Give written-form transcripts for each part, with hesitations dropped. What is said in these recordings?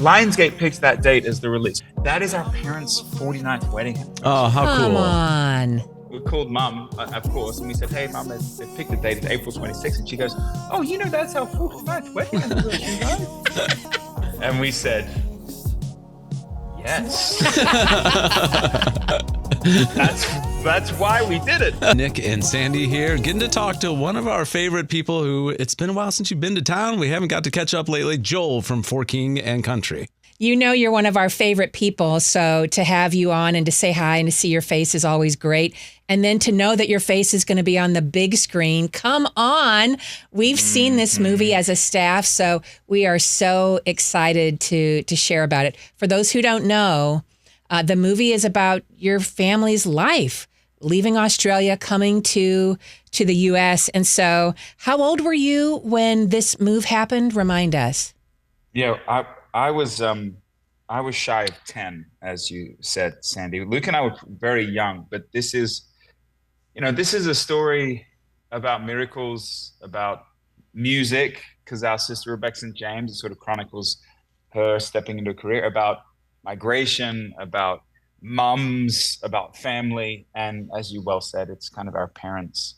Lionsgate picked that date as the release. That is our parents' 49th wedding anniversary. Oh, how cool. Come on. We called Mum, of course, and we said, hey, Mum, they picked the date. It's April 26th. And she goes, oh, that's our 49th wedding anniversary, guys. And we said, yes. That's why we did it. Nick and Sandy here, getting to talk to one of our favorite people who it's been a while since you've been to town. We haven't got to catch up lately. Joel from For King and Country. You know you're one of our favorite people, so to have you on and to say hi and to see your face is always great. And then to know that your face is going to be on the big screen. Come on. We've seen this movie as a staff, so we are so excited to share about it. For those who don't know, the movie is about your family's life, leaving Australia, coming to the U.S. And so how old were you when this move happened? Remind us. Yeah, I was shy of 10, as you said, Sandy. Luke and I were very young, but this is a story about miracles, about music, because our sister Rebecca St. James, it sort of chronicles her stepping into a career, about migration, about mums, about family, and as you well said, it's kind of our parents'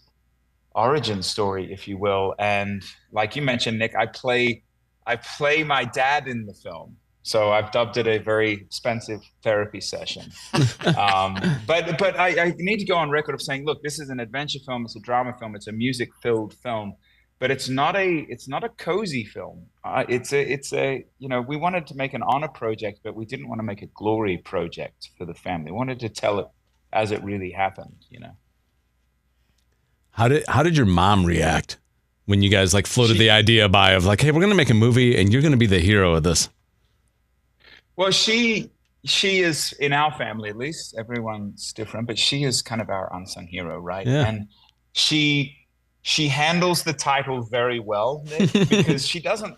origin story, if you will. And like you mentioned, Nick, I play my dad in the film. So I've dubbed it a very expensive therapy session. But I need to go on record of saying, look, this is an adventure film. It's a drama film. It's a music-filled film. But it's not a cozy film. We wanted to make an honor project, but we didn't want to make a glory project for the family. We wanted to tell it as it really happened, How did your mom react when you guys floated the idea by of hey, we're going to make a movie and you're going to be the hero of this? Well, she is, in our family at least, everyone's different, but she is kind of our unsung hero, right? Yeah. And she handles the title very well, Nick, because she doesn't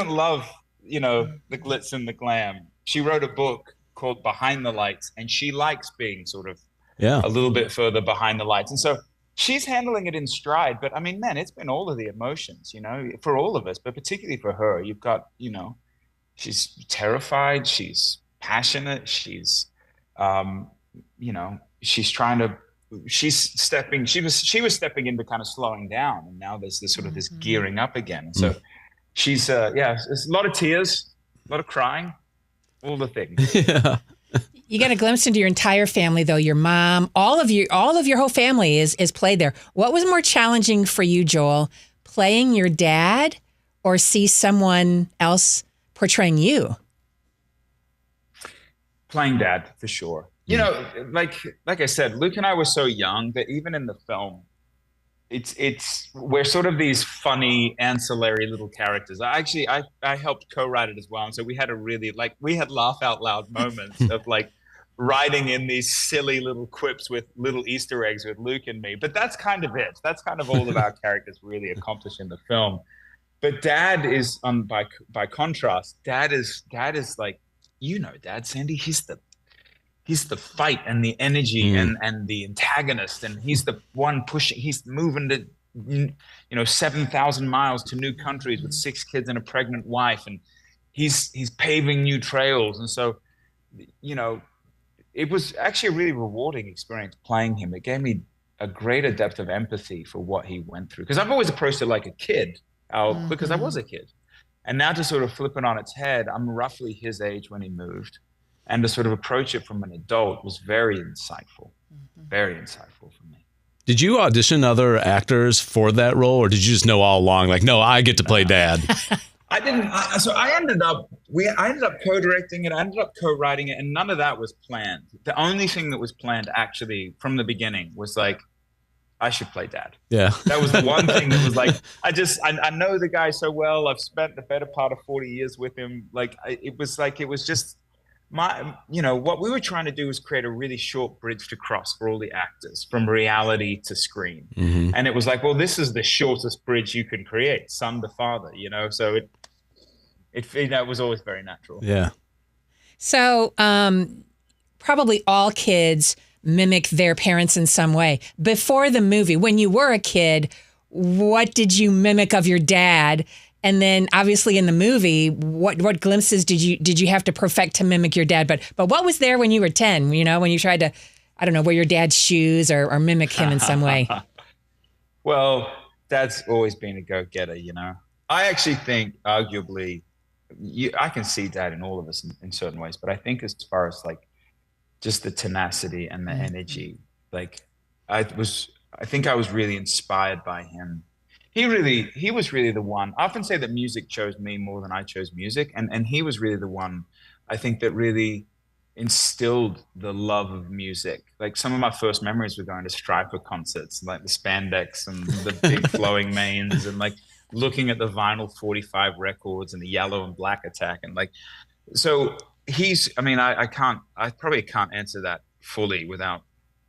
love, the glitz and the glam. She wrote a book called Behind the Lights, and she likes being sort of a little bit further behind the lights. And so she's handling it in stride, but I mean, man, it's been all of the emotions, for all of us, but particularly for her. You've got, she's terrified, she's passionate, she's, she was stepping into kind of slowing down, and now there's this sort of this gearing up again. And so she's, it's a lot of tears, a lot of crying, all the things. Yeah. You got a glimpse into your entire family, though. Your mom, all of your whole family is played there. What was more challenging for you, Joel, playing your dad or see someone else portraying you? Playing dad, for sure. Like I said, Luke and I were so young that even in the film, we're sort of these funny ancillary little characters. I helped co-write it as well, and so we had we had laugh out loud moments of writing in these silly little quips with little Easter eggs with Luke and me. But that's kind of it. That's kind of all of our characters really accomplish in the film. But Dad is, by contrast, Dad is like, Dad, Sandy, he's the fight and the energy and the antagonist, and he's the one pushing. He's moving to 7,000 miles to new countries with 6 kids and a pregnant wife, and he's paving new trails. And so, it was actually a really rewarding experience playing him. It gave me a greater depth of empathy for what he went through, because I've always approached it like a kid, because I was a kid, and now to sort of flip it on its head, I'm roughly his age when he moved. And to sort of approach it from an adult was very insightful for me. Did you audition other actors for that role, or did you just know all along, no, I get to play Dad? I didn't. So I ended up co-directing it. I ended up co-writing it, and none of that was planned. The only thing that was planned actually from the beginning was I should play Dad. Yeah. That was the one thing that was I know the guy so well. I've spent the better part of 40 years with him. It was just what we were trying to do was create a really short bridge to cross for all the actors from reality to screen. Mm-hmm. And it was this is the shortest bridge you can create, son to father, so it was always very natural. Yeah. So, probably all kids mimic their parents in some way. Before the movie, when you were a kid, what did you mimic of your dad? And then obviously in the movie, what glimpses did you have to perfect to mimic your dad? But what was there when you were 10, when you tried to, I don't know, wear your dad's shoes or mimic him in some way? Well, Dad's always been a go-getter, I actually think arguably I can see Dad in all of us in certain ways, but I think as far as like just the tenacity and the energy, like I think I was really inspired by him. He was really the one. I often say that music chose me more than I chose music. And he was really the one, I think, that really instilled the love of music. Like some of my first memories were going to Striper concerts, like the spandex and the big flowing manes and like looking at the vinyl 45 records and the yellow and black attack. And like, so I probably can't answer that fully without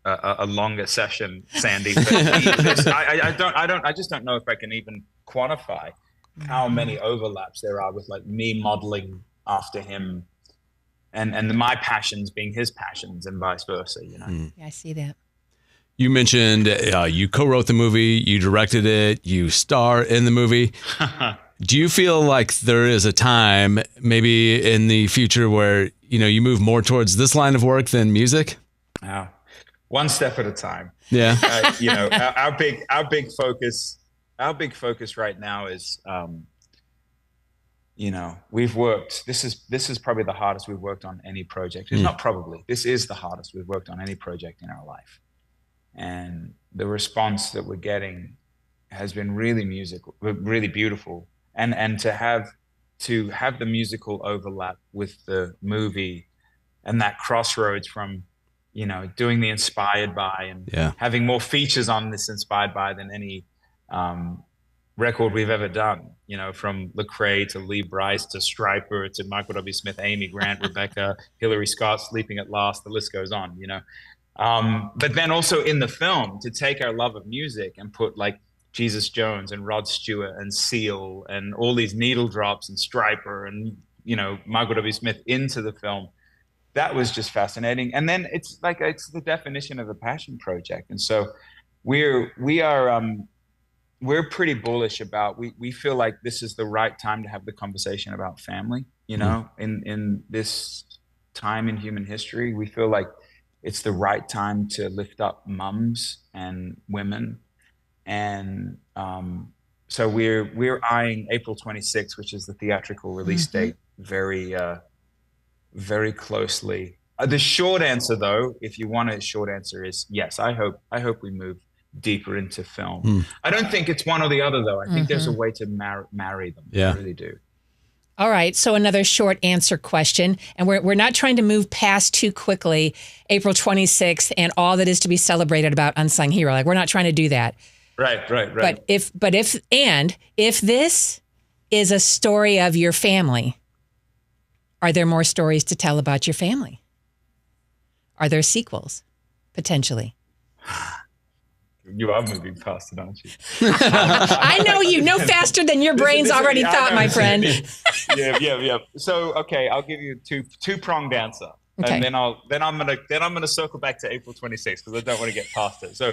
a longer session, Sandy. But I just don't know if I can even quantify how many overlaps there are with like me modeling after him and my passions being his passions and vice versa, Yeah, I see that. You mentioned you co-wrote the movie, you directed it, you star in the movie. Do you feel like there is a time maybe in the future where, you move more towards this line of work than music? One step at a time. Yeah. Our big focus right now is, we've worked, this is probably the hardest we've worked on any project. It's not probably, this is the hardest we've worked on any project in our life. And the response that we're getting has been really musical, really beautiful. And to have the musical overlap with the movie and that crossroads from, doing the Inspired By and having more features on this Inspired By than any record we've ever done, from Lecrae to Lee Brice to Stryper to Michael W. Smith, Amy Grant, Rebecca, Hillary Scott, Sleeping at Last, the list goes on, But then also in the film, to take our love of music and put like Jesus Jones and Rod Stewart and Seal and all these needle drops and Stryper and, Michael W. Smith into the film, that was just fascinating. And then it's the definition of a passion project. And so we're pretty bullish about, we feel like this is the right time to have the conversation about family, in this time in human history. We feel like it's the right time to lift up mums and women. And so we're eyeing April 26th, which is the theatrical release date, very, very closely. The short answer, though, if you want a short answer, is yes. I hope we move deeper into film. I don't think it's one or the other, though. I think there's a way to marry them. Yeah. I really do. All right. So another short answer question, and we're not trying to move past too quickly April 26th and all that is to be celebrated about Unsung Hero. Like, we're not trying to do that. Right. But if this is a story of your family, are there more stories to tell about your family? Are there sequels, potentially? You are moving past it, aren't you? I know you no faster than your brain's already thought, my friend. Yeah. So, okay, I'll give you two-pronged answer, okay. And then I'm gonna circle back to April 26th because I don't want to get past it. So,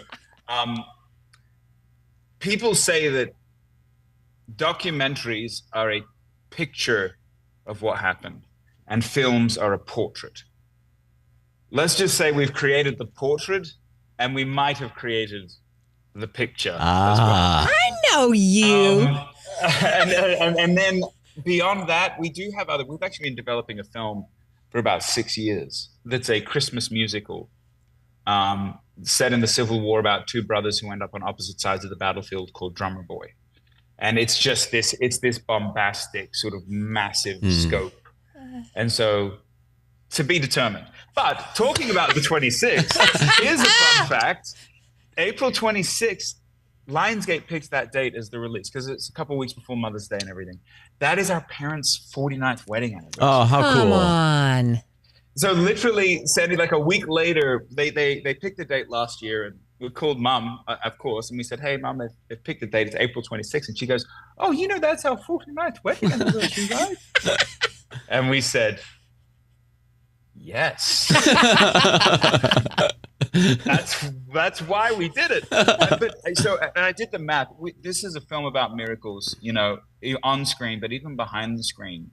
people say that documentaries are a picture of what happened, and films are a portrait. Let's just say we've created the portrait, and we might have created the picture as well. I know you. And then beyond that, we've actually been developing a film for about 6 years that's a Christmas musical set in the Civil War about two brothers who end up on opposite sides of the battlefield called Drummer Boy. And it's just this bombastic sort of massive scope. And so to be determined. But talking about the 26th, here's a fun fact. April 26th, Lionsgate picks that date as the release because it's a couple of weeks before Mother's Day and everything. That is our parents' 49th wedding anniversary. Oh, how cool. Come on. So literally, Sandy, like a week later, they picked the date last year and we called Mum, of course, and we said, hey, Mum, they've picked the date. It's April 26th. And she goes, oh, that's our 49th wedding anniversary, right? And we said, yes. That's why we did it. And I did the math. This is a film about miracles, on screen, but even behind the screen.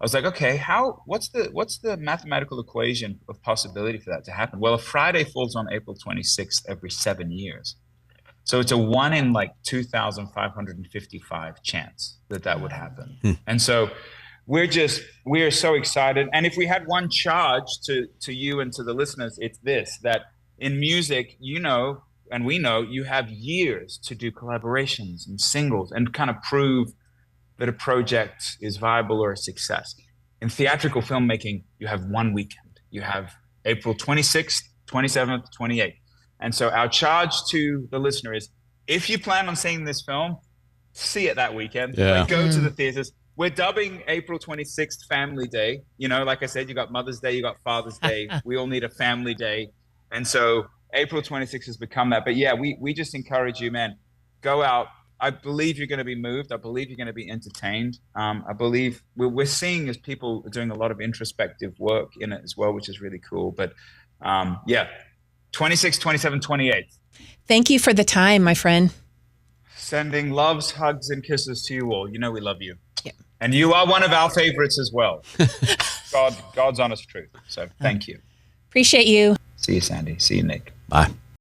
I was like, okay, what's the mathematical equation of possibility for that to happen? Well, a Friday falls on April 26th every 7 years. So it's a 1 in like 2,555 chance that would happen. And so we are so excited. And if we had one charge to you and to the listeners, it's this, that in music, and we know you have years to do collaborations and singles and kind of prove that a project is viable or a success. In theatrical filmmaking, you have one weekend. You have April 26th, 27th, 28th. And so our charge to the listener is, if you plan on seeing this film, see it that weekend. Yeah. Like, go to the theaters. We're dubbing April 26th Family Day. Like I said, you got Mother's Day, you got Father's Day. We all need a family day. And so April 26th has become that. But yeah, we just encourage you, man, go out. I believe you're going to be moved. I believe you're going to be entertained. I believe we're seeing as people are doing a lot of introspective work in it as well, which is really cool. But 26, 27, 28. Thank you for the time, my friend. Sending loves, hugs, and kisses to you all. We love you. Yeah. And you are one of our favorites as well. God's honest truth. So thank you. Appreciate you. See you, Sandy. See you, Nick. Bye.